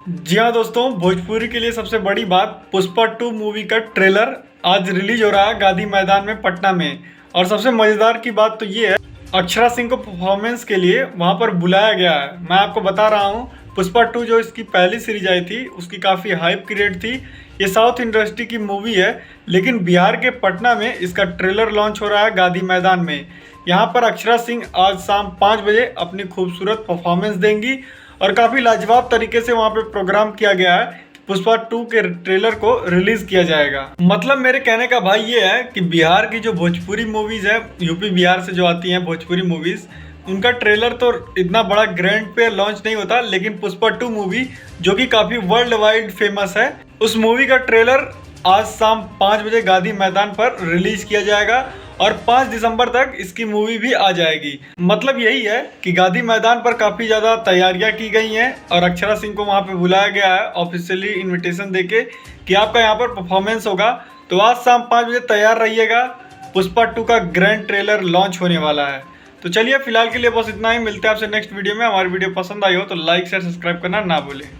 जी हाँ दोस्तों, भोजपुरी के लिए सबसे बड़ी बात पुष्पा 2 मूवी का ट्रेलर आज रिलीज हो रहा है गांधी मैदान में पटना में। और सबसे मज़ेदार की बात तो ये है, अक्षरा सिंह को परफॉर्मेंस के लिए वहां पर बुलाया गया है। मैं आपको बता रहा हूँ, पुष्पा 2 जो इसकी पहली सीरीज आई थी उसकी काफ़ी हाइप क्रिएट थी। ये साउथ इंडस्ट्री की मूवी है, लेकिन बिहार के पटना में इसका ट्रेलर लॉन्च हो रहा है गांधी मैदान में। यहाँ पर अक्षरा सिंह आज शाम 5 बजे अपनी खूबसूरत परफॉर्मेंस देंगी और काफ़ी लाजवाब तरीके से वहाँ पे प्रोग्राम किया गया है। पुष्पा 2 के ट्रेलर को रिलीज किया जाएगा। मतलब मेरे कहने का भाई ये है कि बिहार की जो भोजपुरी मूवीज है, यूपी बिहार से जो आती हैं भोजपुरी मूवीज, उनका ट्रेलर तो इतना बड़ा ग्रैंड पे लॉन्च नहीं होता, लेकिन पुष्पा 2 मूवी जो कि काफ़ी वर्ल्ड वाइड फेमस है, उस मूवी का ट्रेलर आज शाम 5 बजे गांधी मैदान पर रिलीज किया जाएगा और 5 दिसंबर तक इसकी मूवी भी आ जाएगी। मतलब यही है कि गांधी मैदान पर काफ़ी ज़्यादा तैयारियां की गई हैं और अक्षरा सिंह को वहां पे बुलाया गया है ऑफिशियली इनविटेशन देके कि आपका यहां पर परफॉर्मेंस होगा। तो आज शाम 5 बजे तैयार रहिएगा, पुष्पा 2 का ग्रैंड ट्रेलर लॉन्च होने वाला है। तो चलिए फिलहाल के लिए बस इतना ही, मिलते हैं आपसे नेक्स्ट वीडियो में। हमारी वीडियो पसंद आई हो तो लाइक शेयर सब्सक्राइब करना ना भूलें।